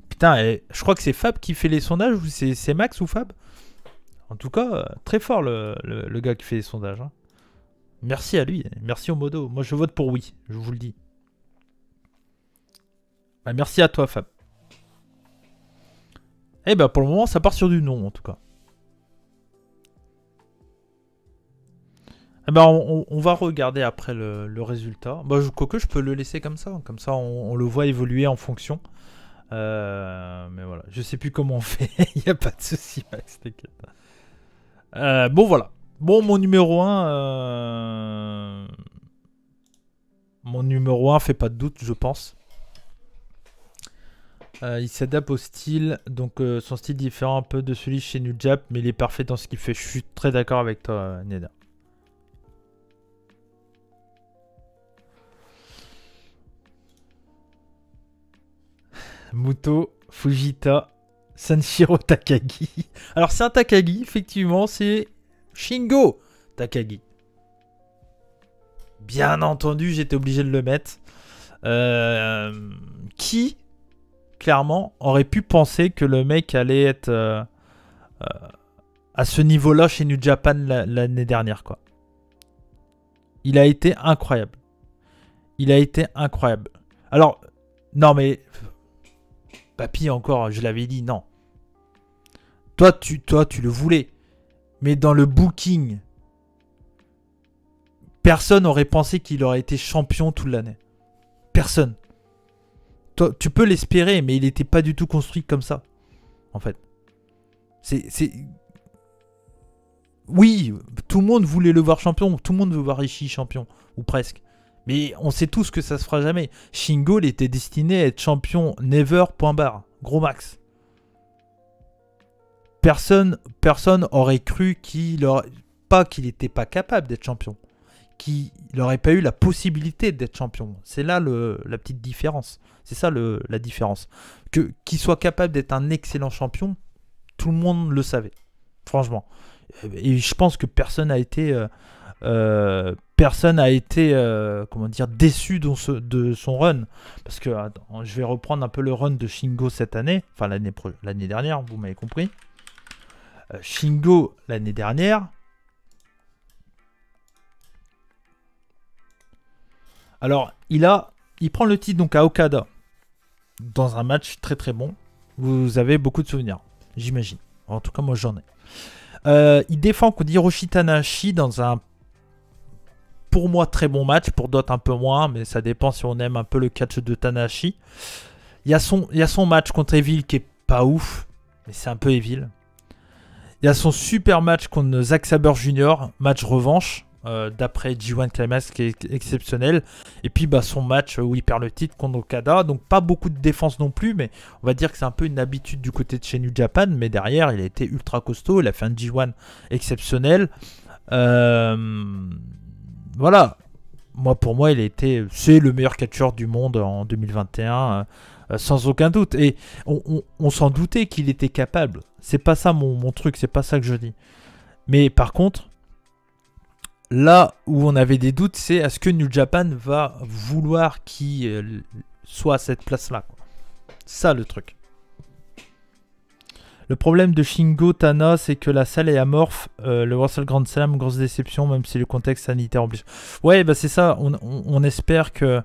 Putain, je crois que c'est Fab qui fait les sondages, ou c'est Max ou Fab? En tout cas, très fort le gars qui fait les sondages. Hein. Merci à lui, merci au modo. Moi, je vote pour oui, je vous le dis. Bah, merci à toi, Fab. Eh ben, pour le moment, ça part sur du non, en tout cas. Eh ben, on va regarder après le résultat. Bah, quoique, je peux le laisser comme ça. Comme ça, on le voit évoluer en fonction. Mais voilà, je sais plus comment on fait. Il n'y a pas de souci, Max, t'inquiète. Bon, voilà. Bon, mon numéro 1... Mon numéro 1 fait pas de doute, je pense. Il s'adapte au style. Donc, son style différent un peu de celui chez New Jap. Mais il est parfait dans ce qu'il fait. Je suis très d'accord avec toi, Neda. Muto, Fujita, Sanshiro Takagi. Alors c'est un Takagi, effectivement, c'est Shingo Takagi. Bien entendu, j'étais obligé de le mettre. Qui, clairement, aurait pu penser que le mec allait être à ce niveau-là chez New Japan l'année dernière, quoi. Il a été incroyable. Il a été incroyable. Alors, non mais... Papy, encore, je l'avais dit, non. Toi, tu le voulais. Mais dans le booking, personne n'aurait pensé qu'il aurait été champion toute l'année. Personne. Toi, tu peux l'espérer, mais il n'était pas du tout construit comme ça. En fait. Oui, tout le monde voulait le voir champion. Tout le monde veut voir Ishii champion. Ou presque. Mais on sait tous que ça se fera jamais. Shingo, il était destiné à être champion never, point barre. Gros max. Personne aurait cru pas qu'il n'était pas capable d'être champion. Qu'il n'aurait pas eu la possibilité d'être champion. C'est là la petite différence. C'est ça la différence. Qu'il soit capable d'être un excellent champion, tout le monde le savait. Franchement. Et je pense que personne n'a été... comment dire, déçu de son run. Parce que attends, je vais reprendre un peu le run de Shingo cette année. Enfin, l'année dernière, vous m'avez compris. Shingo, l'année dernière. Alors, il prend le titre donc à Okada. Dans un match très très bon. Vous avez beaucoup de souvenirs, j'imagine. En tout cas, moi j'en ai. Il défend contre Hiroshi Tanahashi dans un... Pour moi, très bon match. Pour d'autres, un peu moins. Mais ça dépend si on aime un peu le catch de Tanahashi. Il y a son match contre Evil qui est pas ouf. Mais c'est un peu Evil. Il y a son super match contre Zack Sabre Jr. Match revanche. d'après G1 Climax qui est exceptionnel. Et puis bah, son match où il perd le titre contre Okada. Donc pas beaucoup de défense non plus, mais on va dire que c'est un peu une habitude du côté de chez New Japan. Mais derrière, il a été ultra costaud. Il a fait un G1 exceptionnel. Voilà. Pour moi, c'est le meilleur catcheur du monde en 2021, sans aucun doute. Et on s'en doutait qu'il était capable. C'est pas ça mon truc, c'est pas ça que je dis. Mais par contre, là où on avait des doutes, c'est est-ce que New Japan va vouloir qu'il soit à cette place-là, quoi. C'est ça le truc. Le problème de Shingo Tana, c'est que la salle est amorphe. Le Wrestle Grand Slam, grosse déception, même si le contexte sanitaire oblige. Ouais, bah c'est ça. On espère que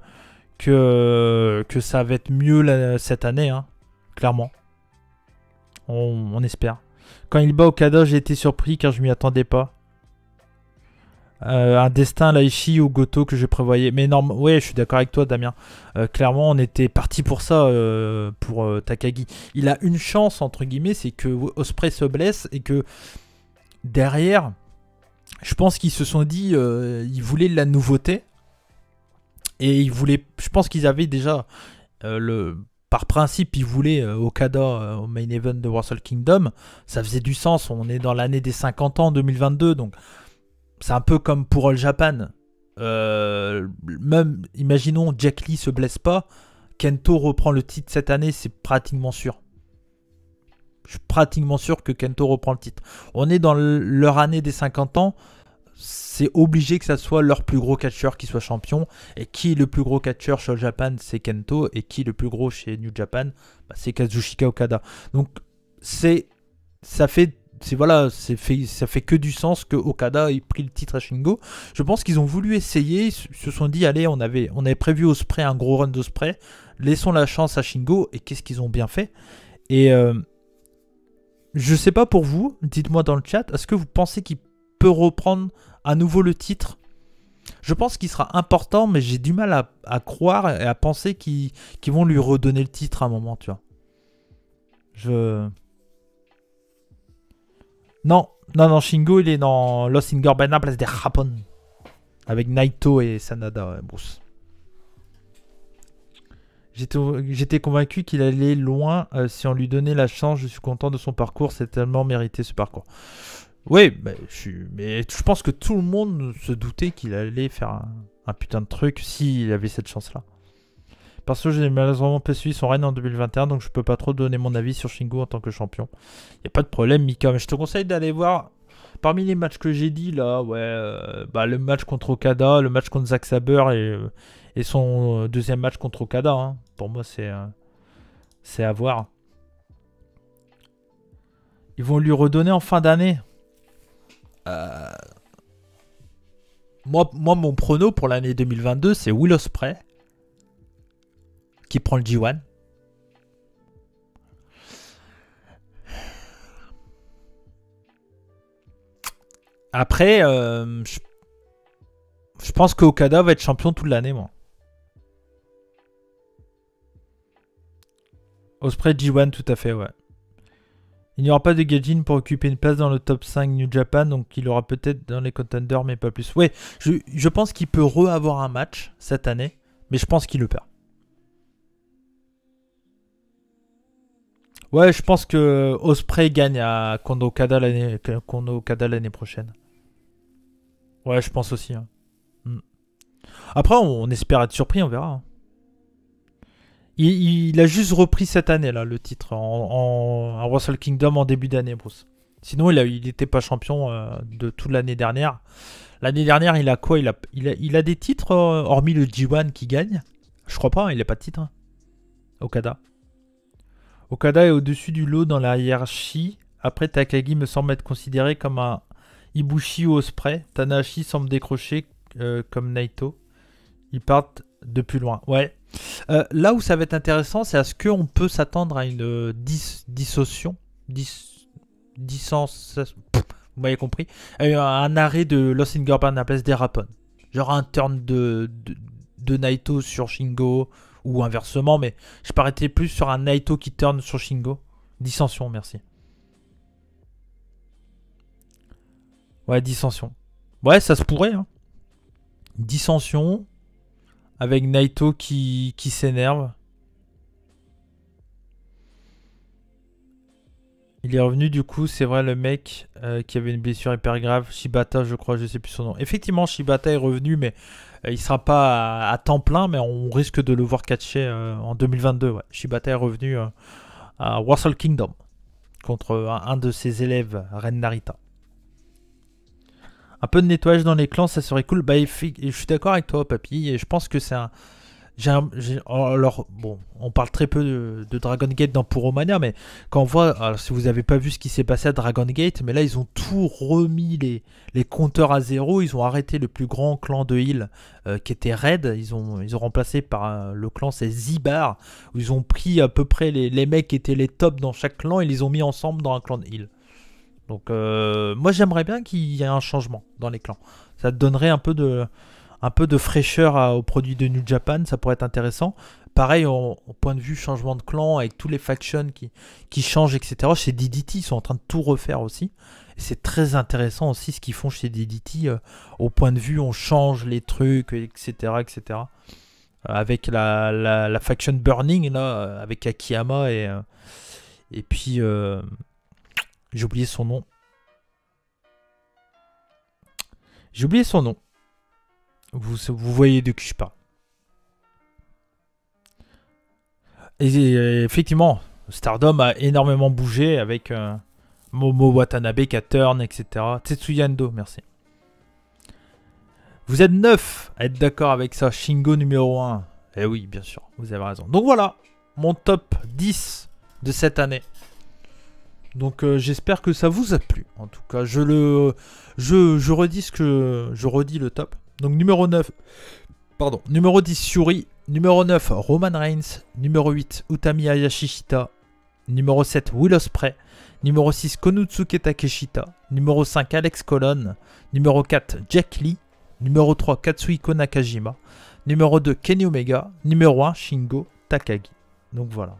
ça va être mieux cette année, hein, clairement. On espère. Quand il bat Okada, j'ai été surpris car je m'y attendais pas. Un destin Laishi ou Goto que je prévoyais. Mais non, ouais, je suis d'accord avec toi, Damien. Clairement, on était parti pour ça, pour Takagi. Il a une chance, entre guillemets, c'est que Ospreay se blesse et que derrière, je pense qu'ils se sont dit, ils voulaient de la nouveauté. Et je pense qu'ils avaient déjà, par principe, ils voulaient Okada au main event de Wrestle Kingdom. Ça faisait du sens, on est dans l'année des 50 ans, 2022, donc c'est un peu comme pour All Japan. Même, imaginons, Jack Lee se blesse pas, Kento reprend le titre cette année, c'est pratiquement sûr. Je suis pratiquement sûr que Kento reprend le titre. On est dans leur année des 50 ans, c'est obligé que ça soit leur plus gros catcheur qui soit champion. Et qui est le plus gros catcheur chez All Japan, c'est Kento. Et qui est le plus gros chez New Japan, c'est Kazuchika Okada. Donc ça fait que du sens que Okada ait pris le titre à Shingo. Je pense qu'ils ont voulu essayer, ils se sont dit allez, on avait prévu Ospreay, un gros run d'Ospreay, laissons la chance à Shingo. Et qu'est-ce qu'ils ont bien fait. Et je sais pas pour vous, dites-moi dans le chat, est-ce que vous pensez qu'il peut reprendre à nouveau le titre? Je pense qu'il sera important, mais j'ai du mal à croire et à penser qu'ils vont lui redonner le titre à un moment, tu vois. Non, Shingo, il est dans Los Ingobernables Place de Japón. Avec Naito et Sanada, Bruce. J'étais convaincu qu'il allait loin si on lui donnait la chance. Je suis content de son parcours. C'est tellement mérité ce parcours. Oui, mais je pense que tout le monde se doutait qu'il allait faire un putain de truc s'il avait cette chance-là. Parce que j'ai malheureusement pas suivi son règne en 2021, donc je peux pas trop donner mon avis sur Shingo en tant que champion. Y a pas de problème, Mika, mais je te conseille d'aller voir parmi les matchs que j'ai dit là, le match contre Okada, le match contre Zack Sabre et son deuxième match contre Okada. Hein. Pour moi, c'est à voir. Ils vont lui redonner en fin d'année. Moi, mon prono pour l'année 2022, c'est Will Ospreay qui prend le G1. Après, je pense qu'Okada va être champion toute l'année, moi. Ospreay G1, tout à fait, ouais. Il n'y aura pas de Gaijin pour occuper une place dans le top 5 New Japan, donc il aura peut-être dans les contenders, mais pas plus. Ouais, je pense qu'il peut avoir un match cette année, mais je pense qu'il le perd. Ouais, je pense que Ospreay gagne à Kondo Okada l'année prochaine. Ouais, je pense aussi. Hein. Après, on espère être surpris, on verra. Hein. Il a juste repris cette année, là, le titre, en Wrestle Kingdom en début d'année, Bruce. Sinon, il n'était pas champion de toute l'année dernière. L'année dernière, il a quoi? Il a des titres, hormis le G1 qui gagne? Je crois pas, il n'a pas de titre. Hein. Okada. Okada est au-dessus du lot dans la hiérarchie. Après, Takagi me semble être considéré comme un Ibushi ou Ospreay. Tanahashi semble décrocher comme Naito. Ils partent de plus loin. Ouais. Là où ça va être intéressant, c'est est-ce qu'on peut s'attendre à une dissociation. Vous m'avez compris. Un arrêt de Los Ingobernables Place des Japón. Genre un turn de Naito sur Shingo. Ou inversement, mais je paraissais plus sur un Naito qui turn sur Shingo. Dissension, merci. Ouais, dissension. Ouais, ça se pourrait. Hein. Dissension. Avec Naito qui s'énerve. Il est revenu du coup, c'est vrai, le mec qui avait une blessure hyper grave. Shibata, je crois, je sais plus son nom. Effectivement, Shibata est revenu, mais il sera pas à temps plein, mais on risque de le voir catcher en 2022. Ouais. Shibata est revenu à Wrestle Kingdom contre un de ses élèves, Ren Narita. Un peu de nettoyage dans les clans, ça serait cool. Bah, je suis d'accord avec toi, papy, et je pense que c'est un. Alors, bon, on parle très peu de Dragon Gate dans Puromania, mais quand on voit, alors si vous n'avez pas vu ce qui s'est passé à Dragon Gate, mais là ils ont tout remis les compteurs à zéro, ils ont arrêté le plus grand clan de Hill qui était Red, ils ont remplacé par le clan c'est Zibar, où ils ont pris à peu près les mecs qui étaient les tops dans chaque clan et les ont mis ensemble dans un clan de Hill. Donc moi j'aimerais bien qu'il y ait un changement dans les clans, ça te donnerait un peu de fraîcheur aux produits de New Japan, ça pourrait être intéressant. Pareil, au point de vue changement de clan, avec tous les factions qui changent, etc. Chez DDT, ils sont en train de tout refaire aussi. Et c'est très intéressant aussi ce qu'ils font chez DDT. Au point de vue, on change les trucs, etc. etc. Avec la faction Burning, là, avec Akiyama et puis... j'ai oublié son nom. J'ai oublié son nom. Vous voyez de qui je parle. Et effectivement, Stardom a énormément bougé avec Momo Watanabe qui a turn, etc. Tetsuya Endo, merci. Vous êtes 9 à être d'accord avec ça. Shingo numéro 1. Eh oui, bien sûr, vous avez raison. Donc voilà, mon top 10 de cette année. Donc j'espère que ça vous a plu. En tout cas, je redis le top. Donc numéro 9. Pardon. Numéro 10, Yuri. Numéro 9, Roman Reigns. Numéro 8, Utami Hayashishita. Numéro 7, Will Ospreay. Numéro 6, Konutsuke Takeshita. Numéro 5, Alex Colon. Numéro 4, Jack Lee. Numéro 3, Katsuhiko Nakajima. Numéro 2, Kenny Omega. Numéro 1, Shingo Takagi. Donc voilà.